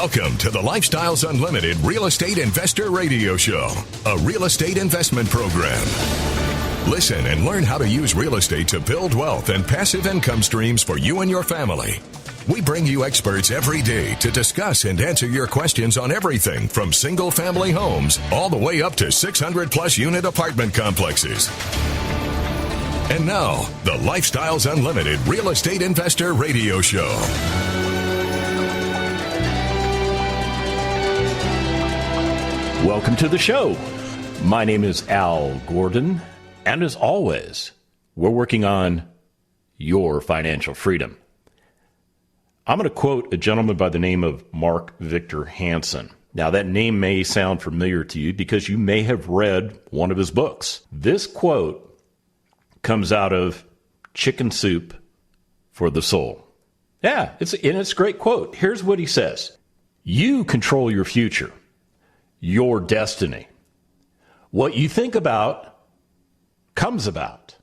Welcome to the Lifestyles Unlimited Real Estate Investor Radio Show, a real estate investment program. Listen and learn how to use real estate to build wealth and passive income streams for you and your family. We bring you experts every day to discuss and answer your questions on everything from single-family homes all the way up to 600-plus unit apartment complexes. And now, the Lifestyles Unlimited Real Estate Investor Radio Show. Welcome to the show. My name is Al Gordon, and as always, we're working on your financial freedom. I'm going to quote a gentleman by the name of Mark Victor Hansen. Now, that name may sound familiar to you because you may have read one of his books. This quote comes out of Chicken Soup for the Soul. Yeah, it's a great quote. Here's what he says. You control your future, your destiny. What you think about comes about.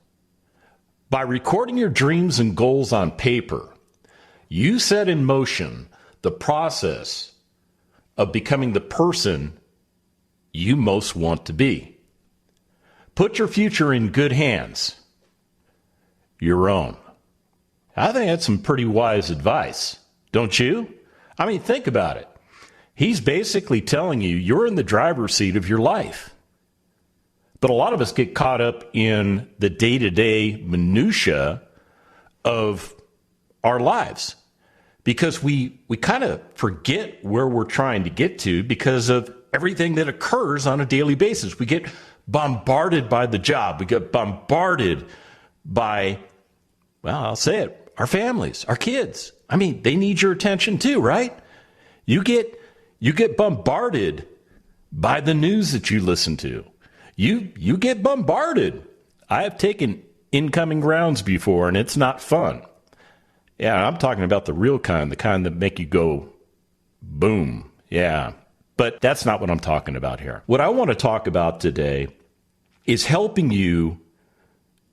By recording your dreams and goals on paper, you set in motion the process of becoming the person you most want to be. Put your future in good hands. Your own. I think that's some pretty wise advice, don't you? I mean, think about it. He's basically telling you you're in the driver's seat of your life. But a lot of us get caught up in the day-to-day minutia of our lives because we kind of forget where we're trying to get to because of everything that occurs on a daily basis. We get bombarded by the job. We get bombarded by, well, I'll say it, our families, our kids. I mean, they need your attention too, right? You get bombarded by the news that you listen to. You get bombarded. I have taken incoming rounds before, and it's not fun. Yeah, I'm talking about the real kind, the kind that make you go, boom. Yeah, but that's not what I'm talking about here. What I want to talk about today is helping you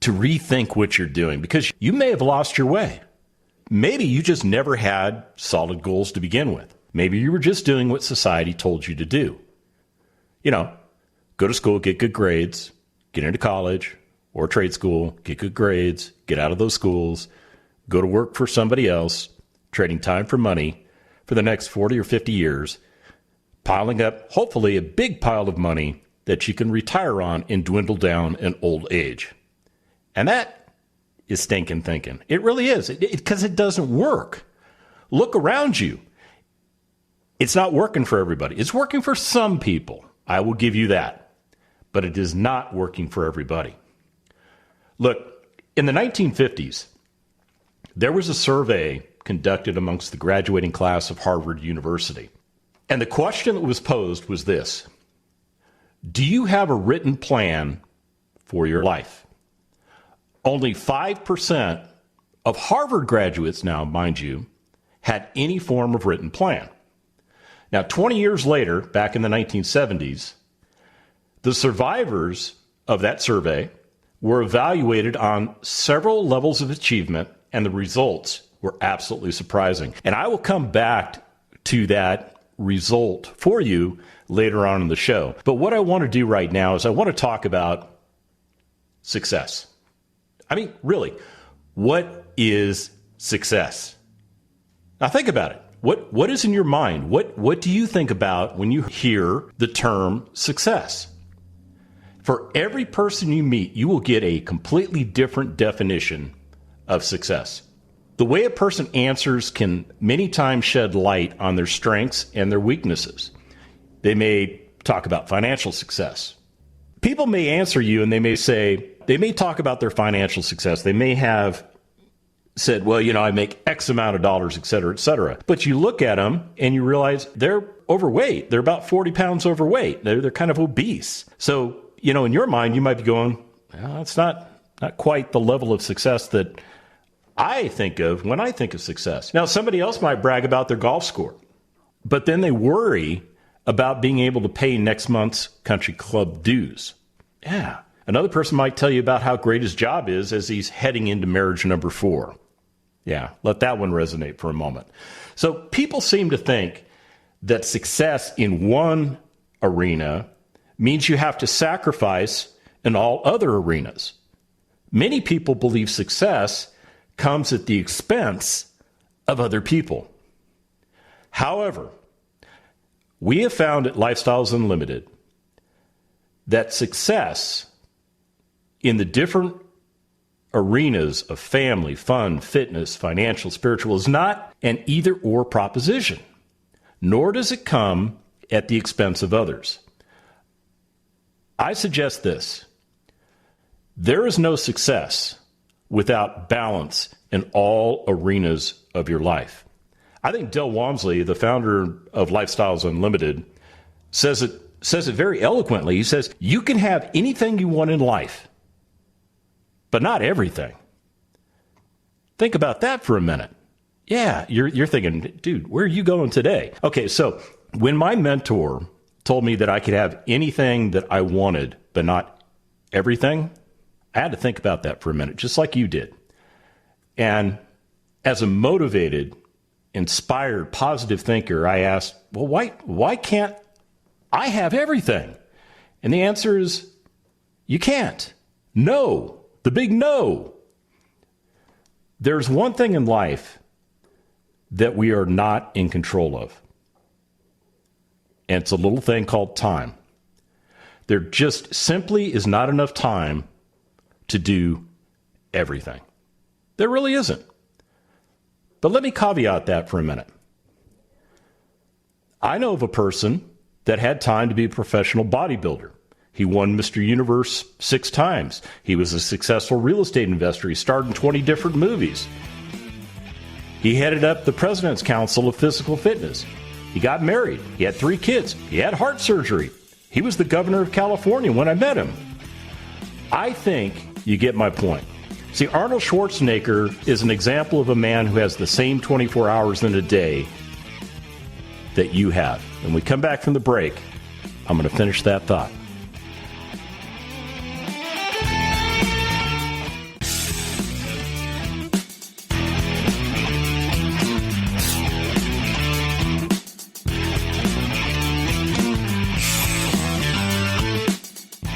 to rethink what you're doing, because you may have lost your way. Maybe you just never had solid goals to begin with. Maybe you were just doing what society told you to do. You know, go to school, get good grades, get into college or trade school, get good grades, get out of those schools, go to work for somebody else, trading time for money for the next 40 or 50 years, piling up, hopefully, a big pile of money that you can retire on and dwindle down in old age. And that is stinking thinking. It really is, because it doesn't work. Look around you. It's not working for everybody. It's working for some people. I will give you that. But it is not working for everybody. Look, in the 1950s, there was a survey conducted amongst the graduating class of Harvard University. And the question that was posed was this: do you have a written plan for your life? Only 5% of Harvard graduates now, mind you, had any form of written plan. Now, 20 years later, back in the 1970s, the survivors of that survey were evaluated on several levels of achievement, and the results were absolutely surprising. And I will come back to that result for you later on in the show. But what I want to do right now is I want to talk about success. I mean, really, what is success? Now think about it. What is in your mind? What do you think about when you hear the term success? For every person you meet, you will get a completely different definition of success. The way a person answers can many times shed light on their strengths and their weaknesses. They may talk about financial success. People may answer you and they may talk about their financial success. They may have said, well, you know, I make X amount of dollars, et cetera, et cetera. But you look at them and you realize they're overweight. They're about 40 pounds overweight. They're kind of obese. So, you know, in your mind, you might be going, well, it's not quite the level of success that I think of when I think of success. Now, somebody else might brag about their golf score, but then they worry about being able to pay next month's country club dues. Yeah. Another person might tell you about how great his job is as he's heading into marriage number 4. Yeah, let that one resonate for a moment. So people seem to think that success in one arena means you have to sacrifice in all other arenas. Many people believe success comes at the expense of other people. However, we have found at Lifestyles Unlimited that success in the different arenas of family, fun, fitness, financial, spiritual is not an either-or proposition, nor does it come at the expense of others. I suggest this. There is no success without balance in all arenas of your life. I think Del Walmsley, the founder of Lifestyles Unlimited, says it very eloquently. He says, you can have anything you want in life, but not everything. Think about that for a minute. Yeah, you're thinking, dude, where are you going today? Okay, so when my mentor told me that I could have anything that I wanted, but not everything, I had to think about that for a minute, just like you did. And as a motivated, inspired, positive thinker, I asked, well, why can't I have everything? And the answer is, you can't. No. The big no. There's one thing in life that we are not in control of. And it's a little thing called time. There just simply is not enough time to do everything. There really isn't. But let me caveat that for a minute. I know of a person that had time to be a professional bodybuilder. He won Mr. Universe 6 times. He was a successful real estate investor. He starred in 20 different movies. He headed up the President's Council of Physical Fitness. He got married. He had 3 kids. He had heart surgery. He was the governor of California when I met him. I think you get my point. See, Arnold Schwarzenegger is an example of a man who has the same 24 hours in a day that you have. When we come back from the break, I'm going to finish that thought.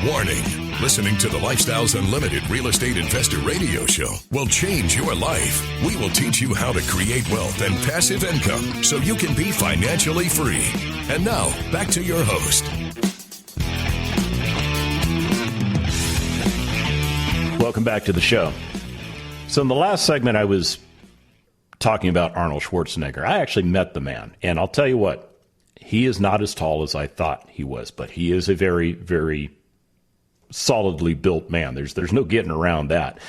Warning. Listening to the Lifestyles Unlimited Real Estate Investor Radio Show will change your life. We will teach you how to create wealth and passive income so you can be financially free. And now, back to your host. Welcome back to the show. So in the last segment, I was talking about Arnold Schwarzenegger. I actually met the man, and I'll tell you what, he is not as tall as I thought he was, but he is a very, very solidly built man. There's no getting around that.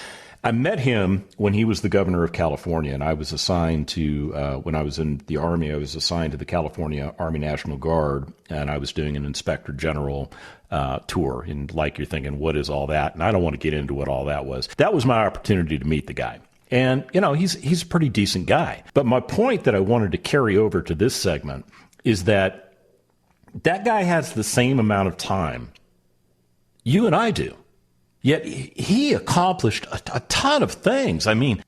I met him when he was the governor of California, and I was assigned to, when I was in the Army, I was assigned to the California Army National Guard, and I was doing an Inspector General tour. And like you're thinking, what is all that? And I don't want to get into what all that was. That was my opportunity to meet the guy. And, you know, he's a pretty decent guy. But my point that I wanted to carry over to this segment is that guy has the same amount of time you and I do. Yet he accomplished a ton of things. I mean,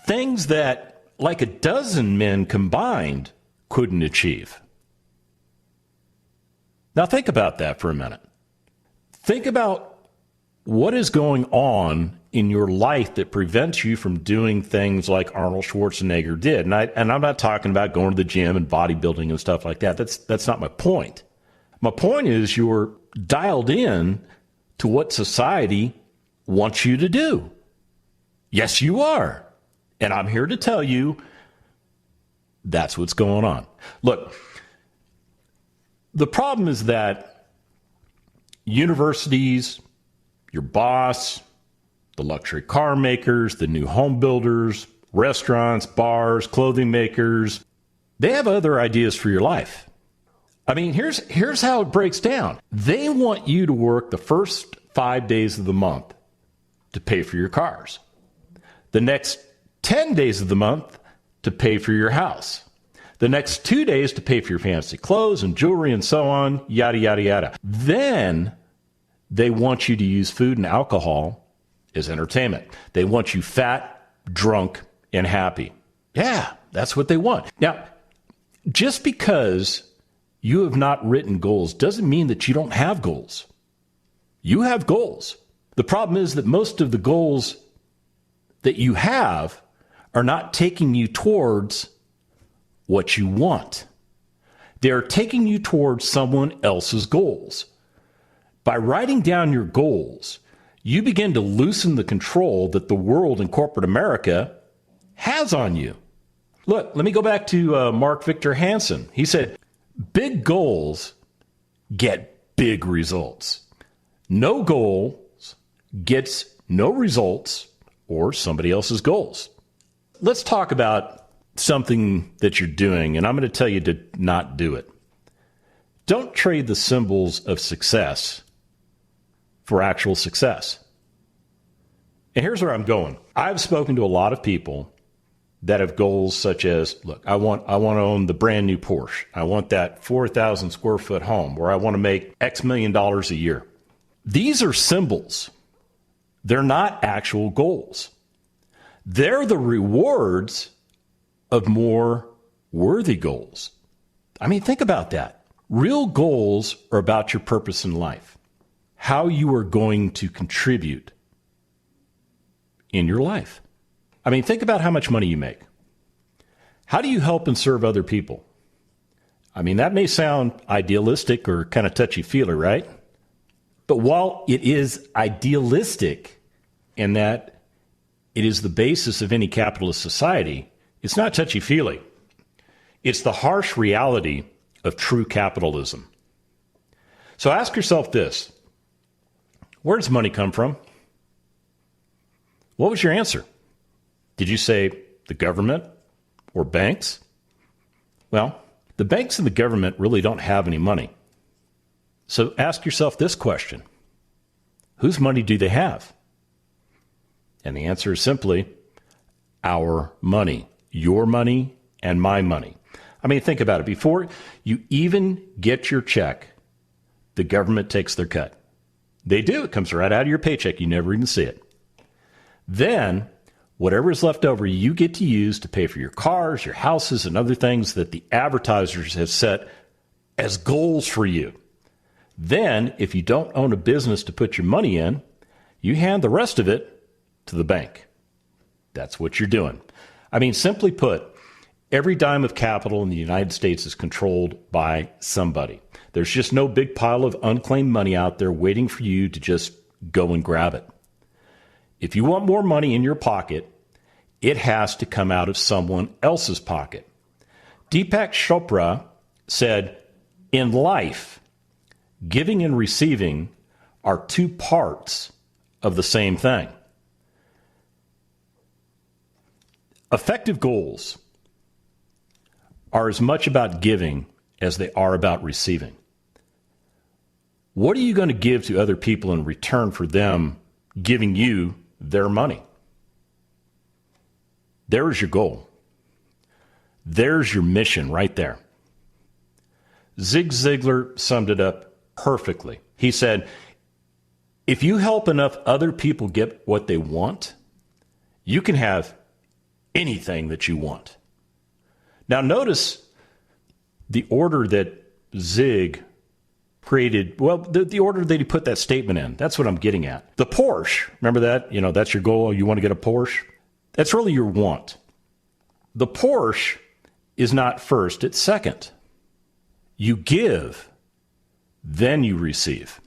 things that like a dozen men combined couldn't achieve. Now think about that for a minute. Think about what is going on in your life that prevents you from doing things like Arnold Schwarzenegger did. And I'm not talking about going to the gym and bodybuilding and stuff like that. That's not my point. My point is you're dialed in to what society wants you to do. Yes, you are. And I'm here to tell you that's what's going on. Look, the problem is that universities, your boss, the luxury car makers, the new home builders, restaurants, bars, clothing makers, they have other ideas for your life. I mean, here's how it breaks down. They want you to work the first 5 days of the month to pay for your cars. The next 10 days of the month to pay for your house. The next 2 days to pay for your fancy clothes and jewelry and so on, yada, yada, yada. Then they want you to use food and alcohol as entertainment. They want you fat, drunk, and happy. Yeah, that's what they want. Now, just because you have not written goals doesn't mean that you don't have goals. You have goals. The problem is that most of the goals that you have are not taking you towards what you want. They're taking you towards someone else's goals. By writing down your goals, you begin to loosen the control that the world and corporate America has on you. Look, let me go back to Mark Victor Hansen. He said, big goals get big results. No goals gets no results or somebody else's goals. Let's talk about something that you're doing, and I'm going to tell you to not do it. Don't trade the symbols of success for actual success. And here's where I'm going. I've spoken to a lot of people that have goals such as, look, I want to own the brand new Porsche. I want that 4,000 square foot home, or I want to make X million dollars a year. These are symbols. They're not actual goals. They're the rewards of more worthy goals. I mean, think about that. Real goals are about your purpose in life, how you are going to contribute in your life. I mean, think about how much money you make. How do you help and serve other people? I mean, that may sound idealistic or kind of touchy-feely, right? But while it is idealistic in that it is the basis of any capitalist society, it's not touchy-feely. It's the harsh reality of true capitalism. So ask yourself this: where does money come from? What was your answer? Did you say the government or banks? Well, the banks and the government really don't have any money. So ask yourself this question: whose money do they have? And the answer is simply our money, your money and my money. I mean, think about it. Before you even get your check, the government takes their cut. They do. It comes right out of your paycheck. You never even see it. Then whatever is left over, you get to use to pay for your cars, your houses, and other things that the advertisers have set as goals for you. Then, if you don't own a business to put your money in, you hand the rest of it to the bank. That's what you're doing. I mean, simply put, every dime of capital in the United States is controlled by somebody. There's just no big pile of unclaimed money out there waiting for you to just go and grab it. If you want more money in your pocket, it has to come out of someone else's pocket. Deepak Chopra said, in life, giving and receiving are two parts of the same thing. Effective goals are as much about giving as they are about receiving. What are you going to give to other people in return for them giving you their money? There is your goal. There's your mission right there. Zig Ziglar summed it up perfectly. He said, if you help enough other people get what they want, you can have anything that you want. Now notice the order that Zig created, well, the order that he put that statement in. That's what I'm getting at. The Porsche, remember that? You know, that's your goal. You want to get a Porsche? That's really your want. The Porsche is not first, it's second. You give, then you receive.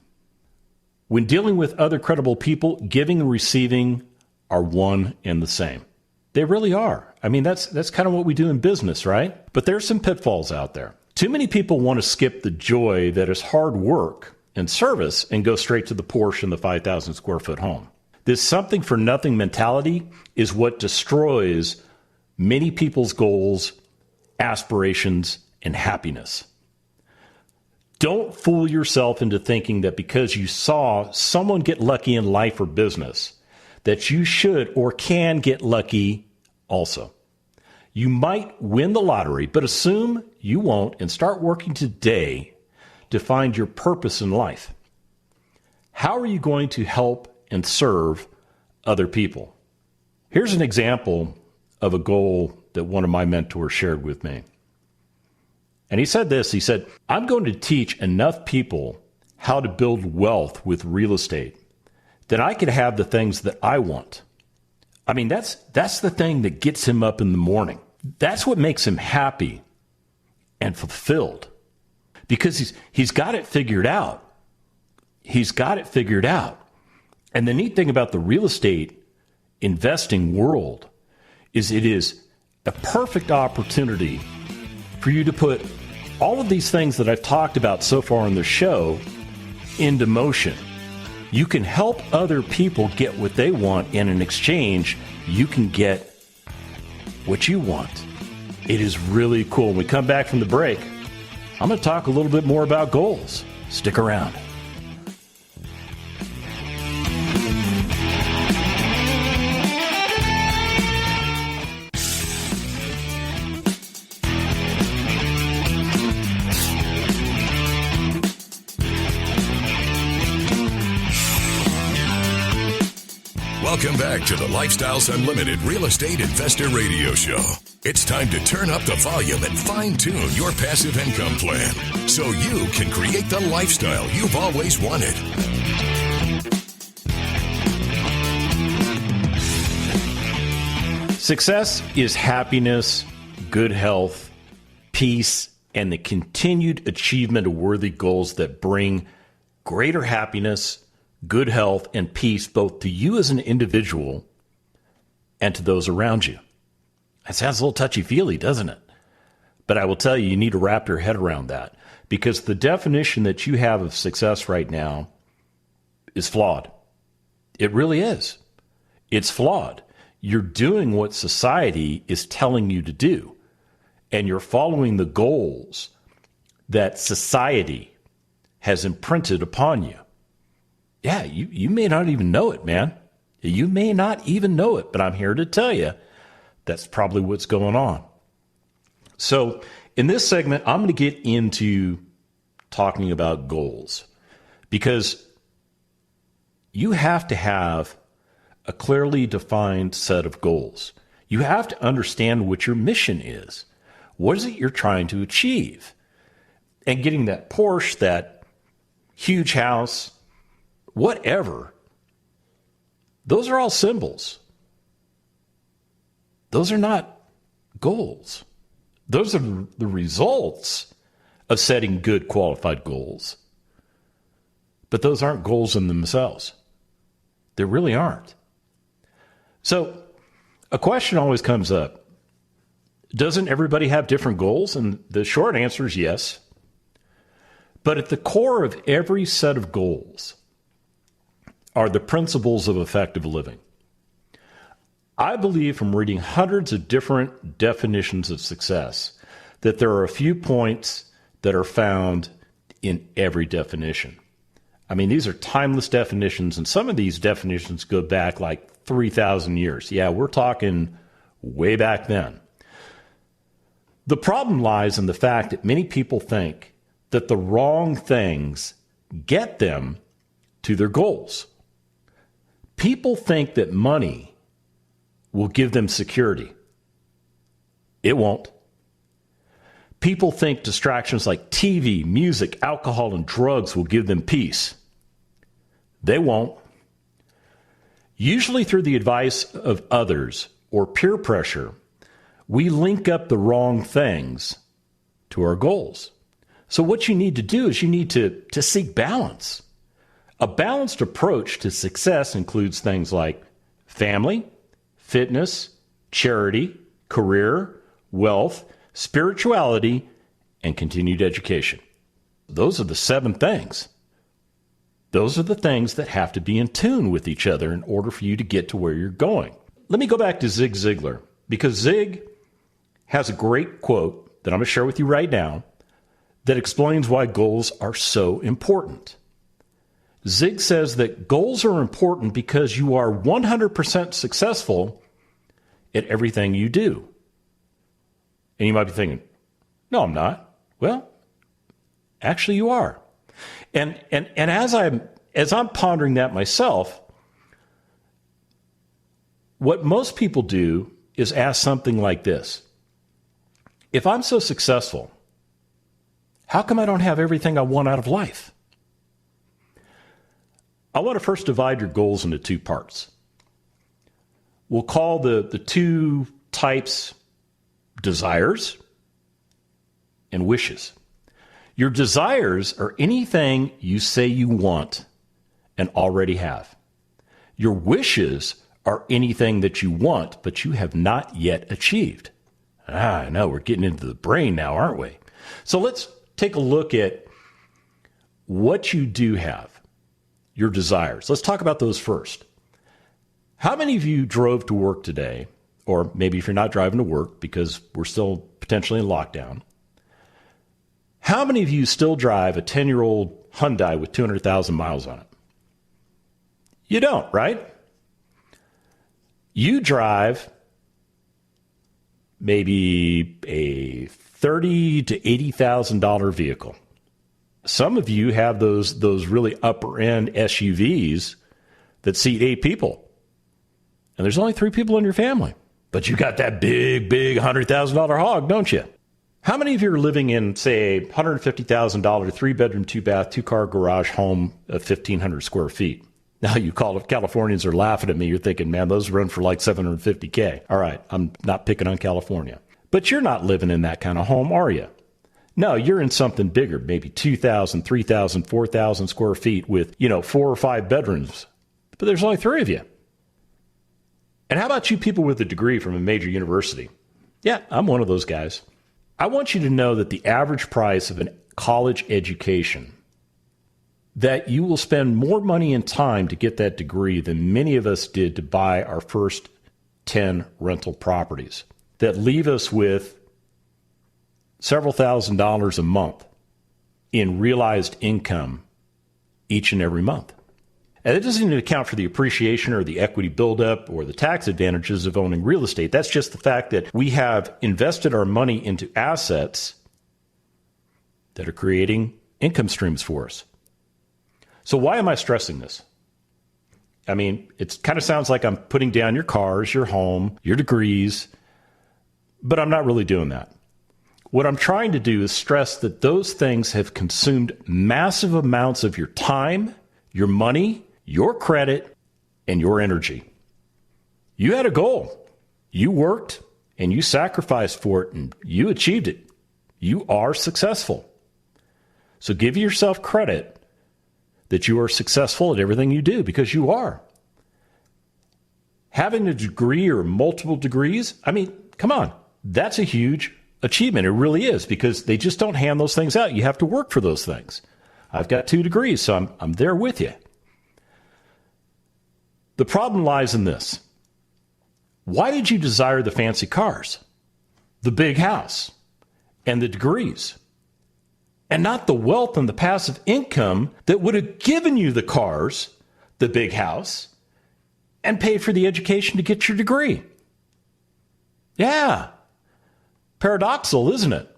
When dealing with other credible people, giving and receiving are one and the same. They really are. I mean, that's kind of what we do in business, right? But there's some pitfalls out there. Too many people want to skip the joy that is hard work and service and go straight to the Porsche and the 5,000 square foot home. This something for nothing mentality is what destroys many people's goals, aspirations, and happiness. Don't fool yourself into thinking that because you saw someone get lucky in life or business, that you should or can get lucky also. You might win the lottery, but assume you won't and start working today to find your purpose in life. How are you going to help and serve other people? Here's an example of a goal that one of my mentors shared with me. And he said this, he said, I'm going to teach enough people how to build wealth with real estate that I could have the things that I want. I mean, that's the thing that gets him up in the morning. That's what makes him happy and fulfilled, because he's got it figured out. He's got it figured out. And the neat thing about the real estate investing world is it is a perfect opportunity for you to put all of these things that I've talked about so far on the show into motion. You can help other people get what they want, and in exchange, you can get what you want. It is really cool. When we come back from the break, I'm going to talk a little bit more about goals. Stick around. Welcome back to the Lifestyles Unlimited Real Estate Investor Radio Show. It's time to turn up the volume and fine-tune your passive income plan so you can create the lifestyle you've always wanted. Success is happiness, good health, peace, and the continued achievement of worthy goals that bring greater happiness, good health, and peace both to you as an individual and to those around you. That sounds a little touchy-feely, doesn't it? But I will tell you, you need to wrap your head around that, because the definition that you have of success right now is flawed. It really is. It's flawed. You're doing what society is telling you to do, and you're following the goals that society has imprinted upon you. Yeah, you may not even know it, man. You may not even know it, but I'm here to tell you that's probably what's going on. So in this segment, I'm going to get into talking about goals, because you have to have a clearly defined set of goals. You have to understand what your mission is. What is it you're trying to achieve? And getting that Porsche, that huge house, whatever, those are all symbols. Those are not goals. Those are the results of setting good, qualified goals. But those aren't goals in themselves. They really aren't. So a question always comes up. Doesn't everybody have different goals? And the short answer is yes. But at the core of every set of goals are the principles of effective living. I believe, from reading hundreds of different definitions of success, that there are a few points that are found in every definition. I mean, these are timeless definitions, and some of these definitions go back like 3,000 years. Yeah, we're talking way back then. The problem lies in the fact that many people think that the wrong things get them to their goals. People think that money will give them security. It won't. People think distractions like TV, music, alcohol, and drugs will give them peace. They won't. Usually through the advice of others or peer pressure, we link up the wrong things to our goals. So what you need to do is you need to seek balance. A balanced approach to success includes things like family, fitness, charity, career, wealth, spirituality, and continued education. Those are the 7 things. Those are the things that have to be in tune with each other in order for you to get to where you're going. Let me go back to Zig Ziglar, because Zig has a great quote that I'm going to share with you right now that explains why goals are so important. Zig says that goals are important because you are 100% successful at everything you do. And you might be thinking, no, I'm not. Well, actually you are. And as I'm pondering that myself, what most people do is ask something like this. If I'm so successful, How come I don't have everything I want out of life? I want to first divide your goals into two parts. We'll call the two types desires and wishes. Your desires are anything you say you want and already have. Your wishes are anything that you want, but you have not yet achieved. I know, we're getting into the brain now, aren't we? So let's take a look at what you do have, your desires. Let's talk about those first. How many of you drove to work today, or maybe if you're not driving to work because we're still potentially in lockdown, how many of you still drive a 10-year-old Hyundai with 200,000 miles on it? You don't, right? You drive maybe a $30,000 to $80,000 vehicle. Some of you have those really upper end SUVs that seat 8 people. And there's only 3 people in your family. But you got that big $100,000 hog, don't you? How many of you are living in, say, a $150,000 3-bedroom, 2-bath, 2-car garage home of 1,500 square feet? Now, Californians are laughing at me. You're thinking, man, those run for like $750K. All right, I'm not picking on California. But you're not living in that kind of home, are you? No, you're in something bigger, maybe 2,000, 3,000, 4,000 square feet with, 4 or 5 bedrooms. But there's only 3 of you. And how about you people with a degree from a major university? Yeah, I'm one of those guys. I want you to know that the average price of a college education, that you will spend more money and time to get that degree than many of us did to buy our first 10 rental properties that leave us with several $1,000s a month in realized income each and every month. And it doesn't even account for the appreciation or the equity buildup or the tax advantages of owning real estate. That's just the fact that we have invested our money into assets that are creating income streams for us. So why am I stressing this? I mean, it kind of sounds like I'm putting down your cars, your home, your degrees, but I'm not really doing that. What I'm trying to do is stress that those things have consumed massive amounts of your time, your money, your credit, and your energy. You had a goal. You worked and you sacrificed for it and you achieved it. You are successful. So give yourself credit that you are successful at everything you do, because you are. Having a degree or multiple degrees, I mean, come on, that's a huge achievement. It really is, because they just don't hand those things out. You have to work for those things. I've got 2 degrees, so I'm there with you. The problem lies in this. Why did you desire the fancy cars, the big house, and the degrees, and not the wealth and the passive income that would have given you the cars, the big house, and paid for the education to get your degree? Yeah. Paradoxical, isn't it?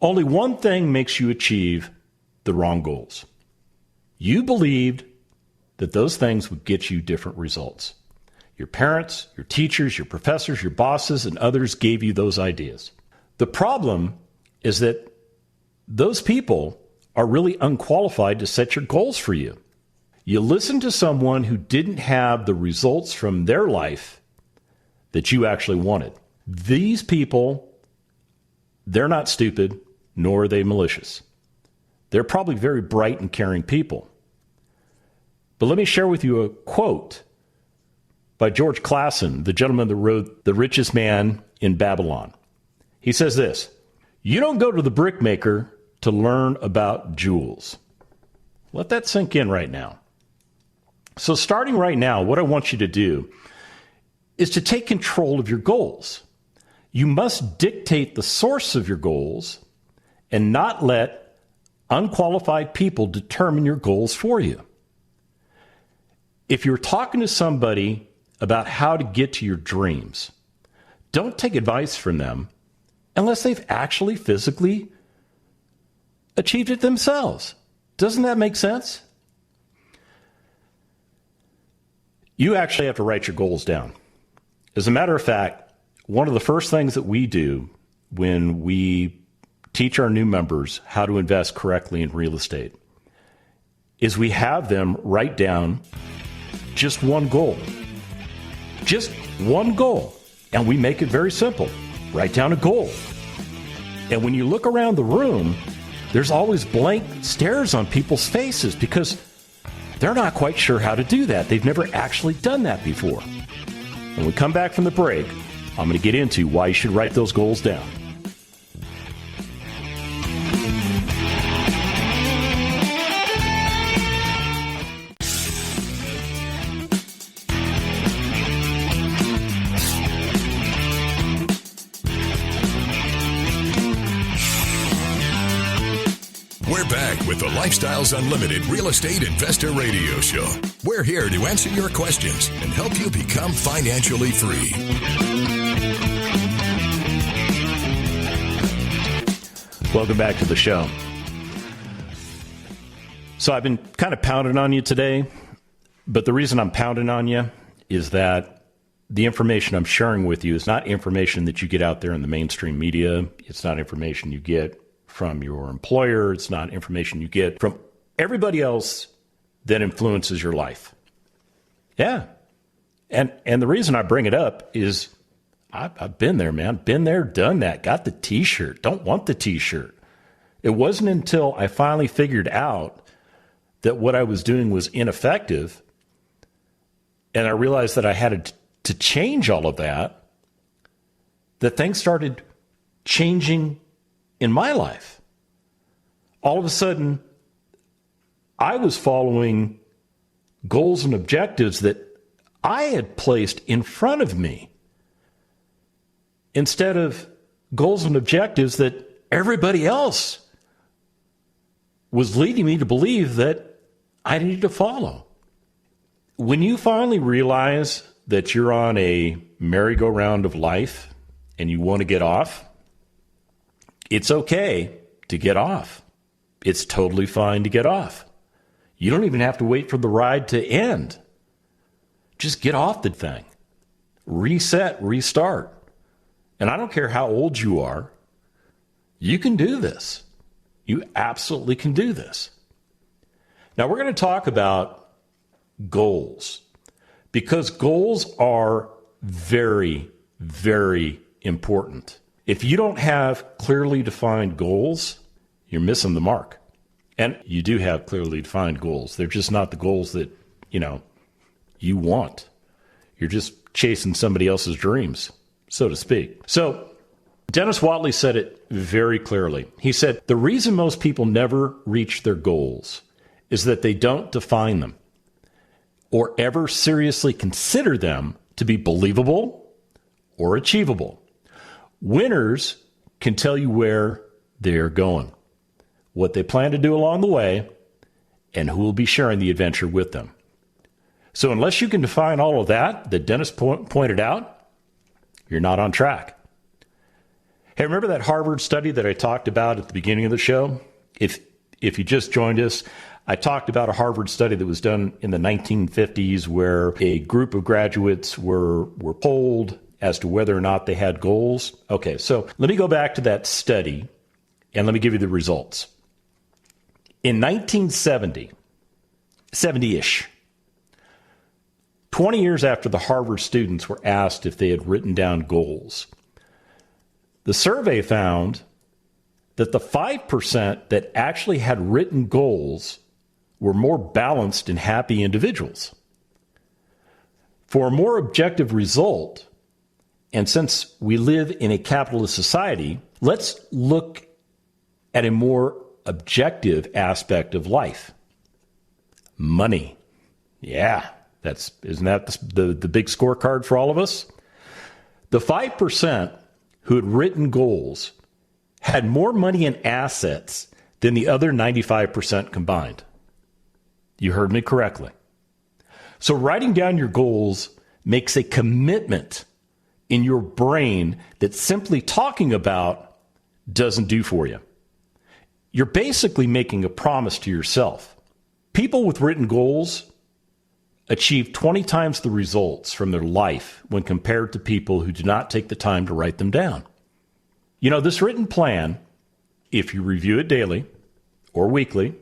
Only one thing makes you achieve the wrong goals. You believed that those things would get you different results. Your parents, your teachers, your professors, your bosses, and others gave you those ideas. The problem is that those people are really unqualified to set your goals for you. You listen to someone who didn't have the results from their life that you actually wanted. These people, they're not stupid, nor are they malicious. They're probably very bright and caring people. But let me share with you a quote by George Clason, the gentleman that wrote The Richest Man in Babylon. He says this: "You don't go to the brickmaker to learn about jewels." Let that sink in right now. So starting right now, what I want you to do is to take control of your goals. You must dictate the source of your goals and not let unqualified people determine your goals for you. If you're talking to somebody about how to get to your dreams, don't take advice from them unless they've actually physically achieved it themselves. Doesn't that make sense? You actually have to write your goals down. As a matter of fact, one of the first things that we do when we teach our new members how to invest correctly in real estate is we have them write down just one goal. Just one goal. And we make it very simple. Write down a goal. And when you look around the room, there's always blank stares on people's faces because they're not quite sure how to do that. They've never actually done that before. When we come back from the break, I'm going to get into why you should write those goals down. We're back with the Lifestyles Unlimited Real Estate Investor Radio Show. We're here to answer your questions and help you become financially free. Welcome back to the show. So I've been kind of pounding on you today, but the reason I'm pounding on you is that the information I'm sharing with you is not information that you get out there in the mainstream media. It's not information you get from your employer. It's not information you get from everybody else that influences your life. Yeah. And the reason I bring it up is I've been there, man. Been there, done that. Got the t-shirt. Don't want the t-shirt. It wasn't until I finally figured out that what I was doing was ineffective and I realized that I had to change all of that things started changing in my life. All of a sudden, I was following goals and objectives that I had placed in front of me instead of goals and objectives that everybody else was leading me to believe that I needed to follow. When you finally realize that you're on a merry-go-round of life and you want to get off, it's okay to get off. It's totally fine to get off. You don't even have to wait for the ride to end. Just get off the thing. Reset, restart. And I don't care how old you are, you can do this. You absolutely can do this. Now we're going to talk about goals because goals are very, very important. If you don't have clearly defined goals, you're missing the mark. And you do have clearly defined goals. They're just not the goals that, you want. You're just chasing somebody else's dreams, so to speak. So Dennis Waitley said it very clearly. He said, the reason most people never reach their goals is that they don't define them or ever seriously consider them to be believable or achievable. Winners can tell you where they're going, what they plan to do along the way, and who will be sharing the adventure with them. So unless you can define all of that Dennis pointed out, you're not on track. Hey, remember that Harvard study that I talked about at the beginning of the show? If you just joined us, I talked about a Harvard study that was done in the 1950s where a group of graduates were polled as to whether or not they had goals. Okay, so let me go back to that study and let me give you the results. In 1970, 70-ish, 20 years after the Harvard students were asked if they had written down goals, the survey found that the 5% that actually had written goals were more balanced and happy individuals. For a more objective result, and since we live in a capitalist society, let's look at a more objective aspect of life. Money. Yeah, isn't that the big scorecard for all of us? The 5% who had written goals had more money and assets than the other 95% combined. You heard me correctly. So writing down your goals makes a commitment in your brain that simply talking about doesn't do for you. You're basically making a promise to yourself. People with written goals achieve 20 times the results from their life when compared to people who do not take the time to write them down. This written plan if you review it daily or weekly,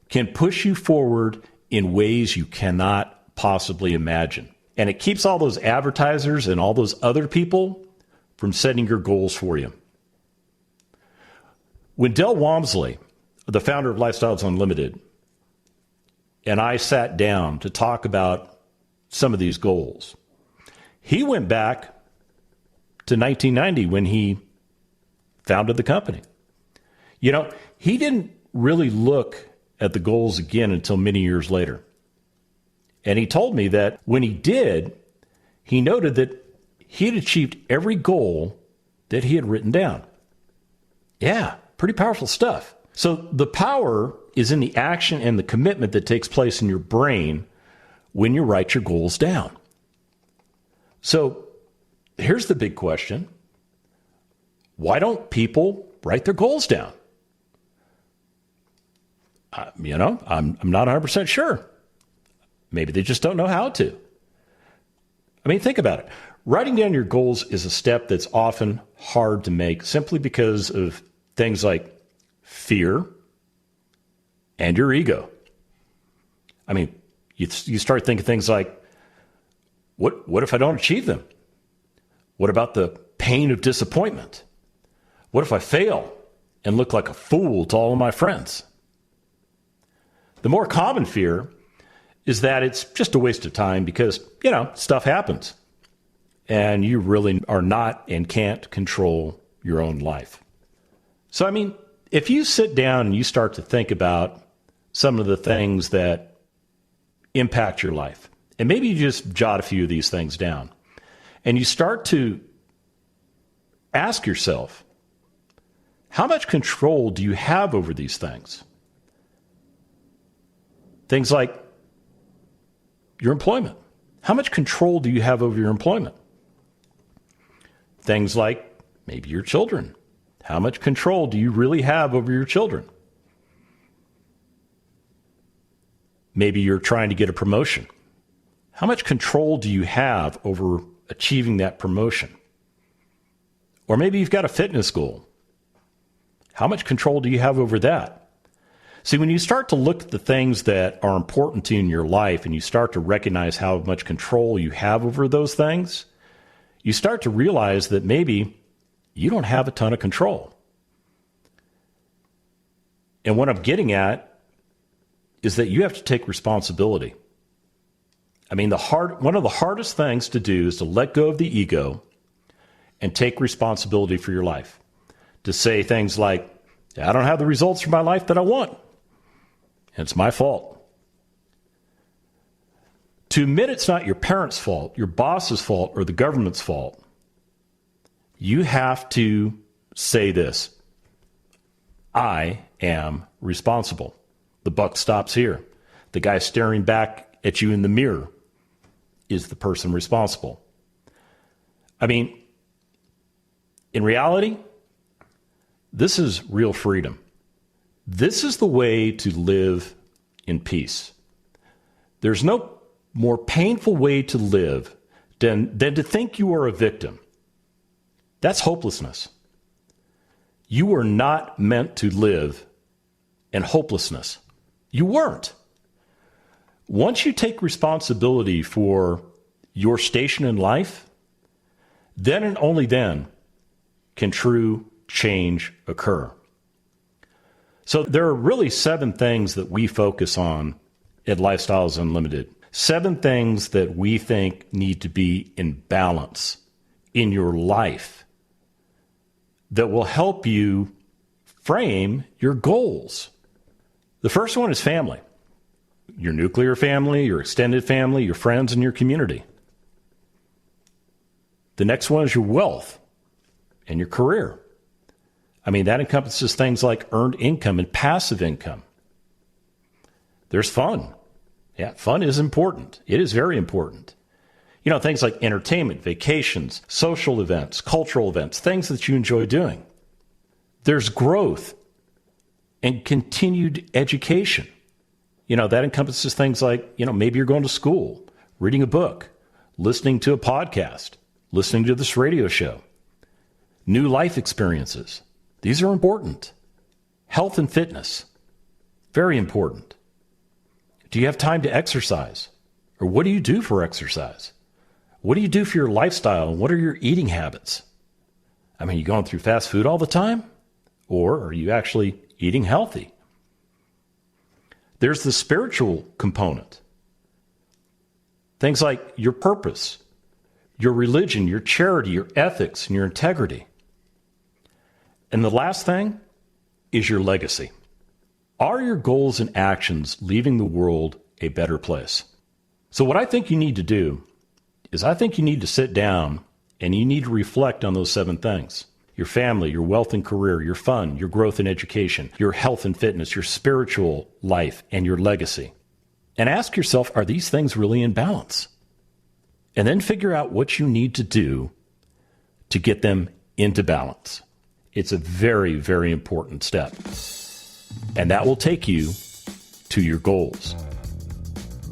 can push you forward in ways you cannot possibly imagine. And it keeps all those advertisers and all those other people from setting your goals for you. When Del Walmsley, the founder of Lifestyles Unlimited, and I sat down to talk about some of these goals, he went back to 1990 when he founded the company. You know, he didn't really look at the goals again until many years later. And he told me that when he did, he noted that he had achieved every goal that he had written down. Yeah, pretty powerful stuff. So the power is in the action and the commitment that takes place in your brain when you write your goals down. So here's the big question. Why don't people write their goals down? I'm not 100% sure. Maybe they just don't know how to. I mean, think about it. Writing down your goals is a step that's often hard to make simply because of things like fear and your ego. I mean, you start thinking things like, what if I don't achieve them? What about the pain of disappointment? What if I fail and look like a fool to all of my friends? The more common fear is that it's just a waste of time because, stuff happens. And you really are not and can't control your own life. So, I mean, if you sit down and you start to think about some of the things that impact your life, and maybe you just jot a few of these things down, and you start to ask yourself, how much control do you have over these things? Things like your employment. How much control do you have over your employment? Things like maybe your children. How much control do you really have over your children? Maybe you're trying to get a promotion. How much control do you have over achieving that promotion? Or maybe you've got a fitness goal. How much control do you have over that? See, when you start to look at the things that are important to you in your life and you start to recognize how much control you have over those things, you start to realize that maybe you don't have a ton of control. And what I'm getting at is that you have to take responsibility. I mean, one of the hardest things to do is to let go of the ego and take responsibility for your life. To say things like, I don't have the results for my life that I want. And it's my fault. To admit it's not your parents' fault, your boss's fault, or the government's fault, you have to say this: I am responsible. The buck stops here. The guy staring back at you in the mirror is the person responsible. I mean, in reality, this is real freedom. This is the way to live in peace. There's no more painful way to live than to think you are a victim. That's hopelessness. You were not meant to live in hopelessness. You weren't. Once you take responsibility for your station in life, then and only then can true change occur. So there are really 7 things that we focus on at Lifestyles Unlimited. 7 things that we think need to be in balance in your life that will help you frame your goals. The first one is family. Your nuclear family, your extended family, your friends, and your community. The next one is your wealth and your career. I mean, that encompasses things like earned income and passive income. There's fun. Yeah, fun is important. It is very important. Things like entertainment, vacations, social events, cultural events, things that you enjoy doing. There's growth and continued education. That encompasses things like, maybe you're going to school, reading a book, listening to a podcast, listening to this radio show, new life experiences. These are important. Health and fitness, very important. Do you have time to exercise? Or what do you do for exercise? What do you do for your lifestyle? And what are your eating habits? I mean, you going through fast food all the time? Or are you actually eating healthy? There's the spiritual component. Things like your purpose, your religion, your charity, your ethics, and your integrity. And the last thing is your legacy. Are your goals and actions leaving the world a better place? So what I think you need to do is I think you need to sit down and you need to reflect on those 7 things. Your family, your wealth and career, your fun, your growth and education, your health and fitness, your spiritual life, and your legacy. And ask yourself, are these things really in balance? And then figure out what you need to do to get them into balance. It's a very, very important step. And that will take you to your goals.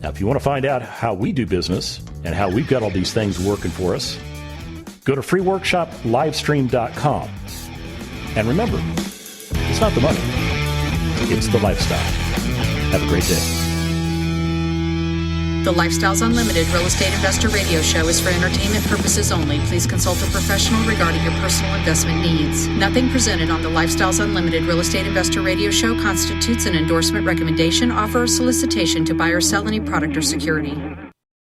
Now, if you want to find out how we do business and how we've got all these things working for us, go to freeworkshoplivestream.com. And remember, it's not the money, it's the lifestyle. Have a great day. The Lifestyles Unlimited Real Estate Investor Radio Show is for entertainment purposes only. Please consult a professional regarding your personal investment needs. Nothing presented on the Lifestyles Unlimited Real Estate Investor Radio Show constitutes an endorsement, recommendation, offer, or solicitation to buy or sell any product or security.